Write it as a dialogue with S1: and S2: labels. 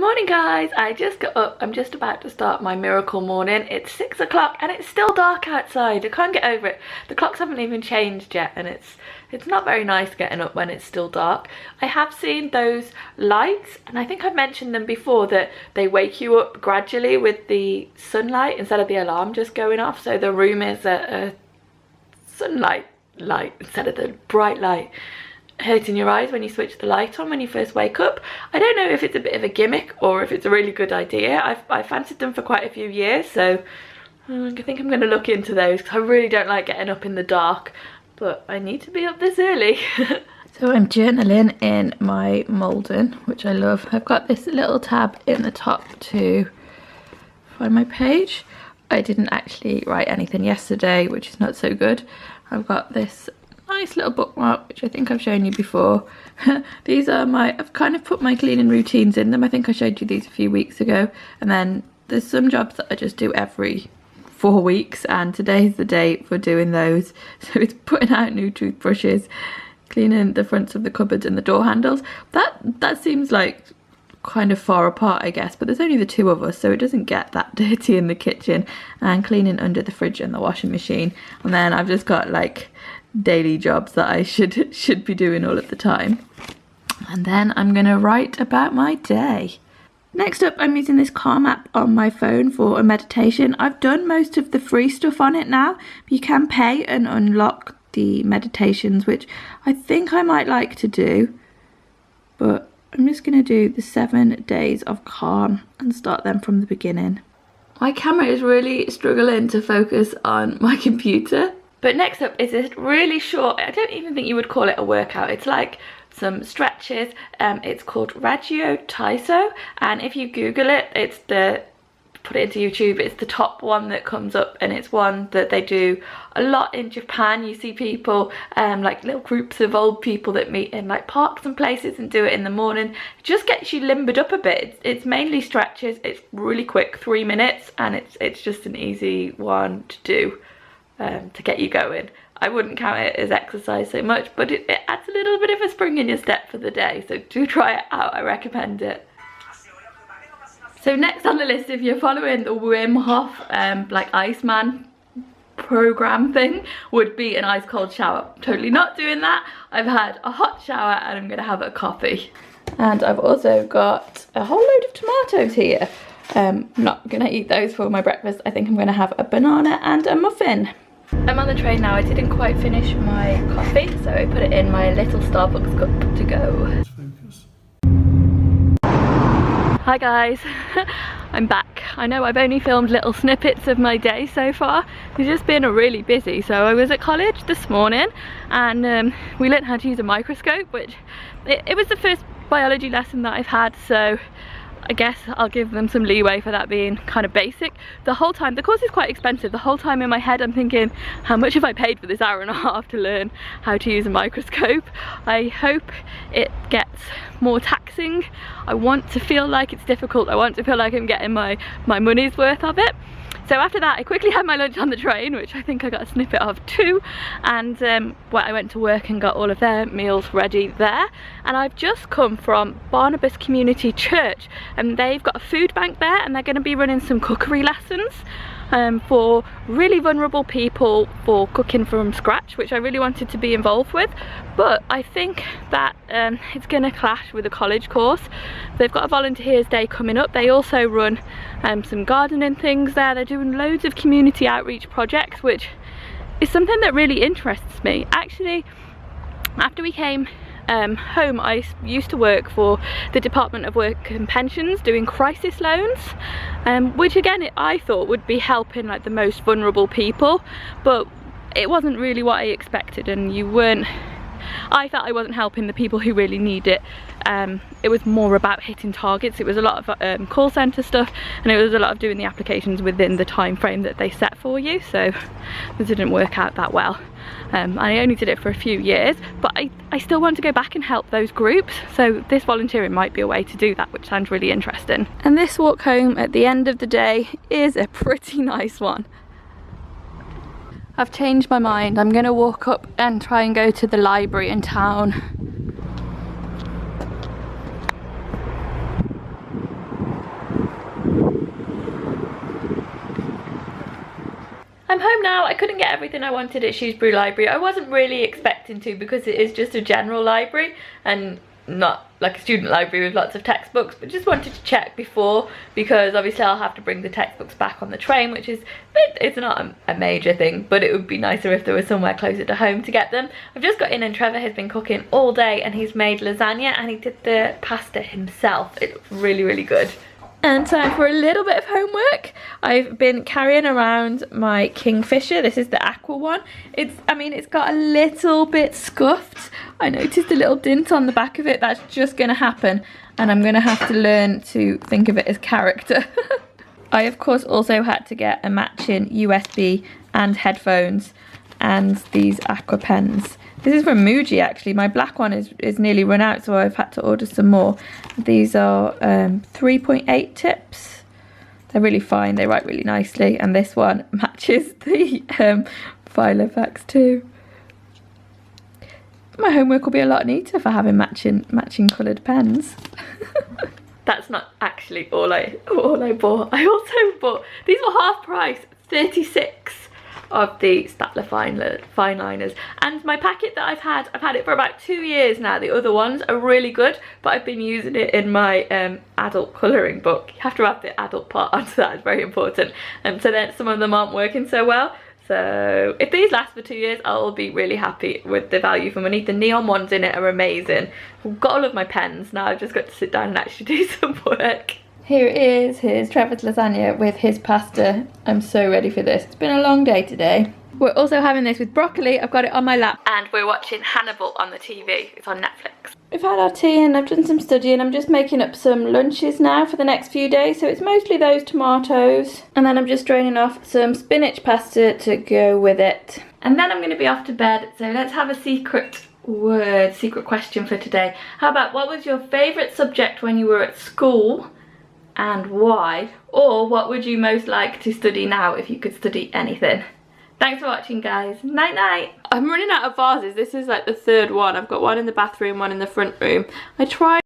S1: morning guys, I just got up. I'm just about to start my miracle morning. It's 6 o'clock and it's still dark outside. I can't get over it. The clocks haven't even changed yet and it's not very nice getting up when it's still dark. I have seen those lights and I think I've mentioned them before, that they wake you up gradually with the sunlight instead of the alarm just going off. So the room is a sunlight light instead of the bright light hurting your eyes when you switch the light on when you first wake up. I don't know if it's a bit of a gimmick or if it's a really good idea. I've fancied them for quite a few years, so I think I'm going to look into those because I really don't like getting up in the dark, but I need to be up this early. So I'm journaling in my Malden, which I love. I've got this little tab in the top to find my page. I didn't actually write anything yesterday, which is not so good. I've got this nice little bookmark, which I think I've shown you before. These are I've kind of put my cleaning routines in them. I think I showed you these a few weeks ago. And then there's some jobs that I just do every 4 weeks, and today's the day for doing those. So it's putting out new toothbrushes, cleaning the fronts of the cupboards and the door handles. That seems like kind of far apart, I guess, but there's only the two of us, so it doesn't get that dirty in the kitchen. And cleaning under the fridge and the washing machine. And then I've just got like daily jobs that I should be doing all of the time. And then I'm gonna write about my day. Next up, I'm using this Calm app on my phone for a meditation. I've done most of the free stuff on it now, but you can pay and unlock the meditations, which I think I might like to do, but I'm just gonna do the 7 days of calm and start them from the beginning. My camera is really struggling to focus on my computer. But next up is a really short, I don't even think you would call it a workout. It's like some stretches. It's called Raggio Taiso. And if you Google it, put it into YouTube, it's the top one that comes up, and it's one that they do a lot in Japan. You see people, like little groups of old people that meet in like parks and places and do it in the morning. It just gets you limbered up a bit. It's mainly stretches. It's really quick, 3 minutes, and it's just an easy one to do. To get you going. I wouldn't count it as exercise so much, but it adds a little bit of a spring in your step for the day, so do try it out. I recommend it. So next on the list, if you're following the Wim Hof like Iceman program thing, would be an ice cold shower. Totally not doing that. I've had a hot shower and I'm gonna have a coffee. And I've also got a whole load of tomatoes here. I'm not gonna eat those for my breakfast. I think I'm gonna have a banana and a muffin. I'm on the train now. I didn't quite finish my coffee, so I put it in my little Starbucks cup to go. Hi guys, I'm back. I know I've only filmed little snippets of my day so far. It's just been really busy. So I was at college this morning and we learned how to use a microscope, which it was the first biology lesson that I've had, so I guess I'll give them some leeway for that being kind of basic. The whole time, the course is quite expensive. The whole time in my head I'm thinking, how much have I paid for this hour and a half to learn how to use a microscope? I hope it gets more taxing. I want to feel like it's difficult. I want to feel like I'm getting my money's worth of it. So after that, I quickly had my lunch on the train, which I think I got a snippet of too, and well, I went to work and got all of their meals ready there. And I've just come from Barnabas Community Church, and they've got a food bank there, and they're going to be running some cookery lessons for really vulnerable people for cooking from scratch, which I really wanted to be involved with, but I think that it's going to clash with a college course. They've got a volunteers day coming up. They also run some gardening things there. They're doing loads of community outreach projects, which is something that really interests me. Actually, after we came home, I used to work for the Department of Work and Pensions doing crisis loans, which again I thought would be helping like the most vulnerable people, but it wasn't really what I expected, and I felt I wasn't helping the people who really need it. It was more about hitting targets. It was a lot of call centre stuff, and it was a lot of doing the applications within the time frame that they set for you, so it didn't work out that well. I only did it for a few years, but I still want to go back and help those groups, so this volunteering might be a way to do that, which sounds really interesting. And this walk home at the end of the day is a pretty nice one. I've changed my mind. I'm going to walk up and try and go to the library in town. I'm home now. I couldn't get everything I wanted at Shrewsbury Library. I wasn't really expecting to, because it is just a general library and not like a student library with lots of textbooks, but just wanted to check before, because obviously I'll have to bring the textbooks back on the train, which is, it's not a major thing, but it would be nicer if there was somewhere closer to home to get them. I've just got in and Trevor has been cooking all day, and he's made lasagna and he did the pasta himself. It looks really, really good. And time for a little bit of homework. I've been carrying around my Kingfisher. This is the aqua one. I mean, it's got a little bit scuffed. I noticed a little dint on the back of it. That's just gonna happen, and I'm gonna have to learn to think of it as character. I, of course, also had to get a matching USB and headphones and these aqua pens. This is from Muji, actually. My black one is nearly run out, so I've had to order some more. These are 3.8 tips. They're really fine. They write really nicely. And this one matches the Filofax too. My homework will be a lot neater for having matching coloured pens. That's not actually all I bought. I also bought, these were half price, 36 of the Staedtler fine liners, and my packet that I've had it for about 2 years now. The other ones are really good, but I've been using it in my adult colouring book. You have to have the adult part onto that, it's very important, and so then some of them aren't working so well. So if these last for 2 years, I'll be really happy with the value for money. The neon ones in it are amazing. I've got all of my pens now. I've just got to sit down and actually do some work. Here it is, here's Trevor's lasagna with his pasta. I'm so ready for this. It's been a long day today. We're also having this with broccoli. I've got it on my lap. And we're watching Hannibal on the TV. It's on Netflix. We've had our tea and I've done some studying. I'm just making up some lunches now for the next few days. So it's mostly those tomatoes. And then I'm just draining off some spinach pasta to go with it. And then I'm going to be off to bed. So let's have a secret question for today. How about, what was your favourite subject when you were at school? And why? Or what would you most like to study now if you could study anything? Thanks for watching, guys. Night night. I'm running out of vases. This is like the third one. I've got one in the bathroom, one in the front room. I tried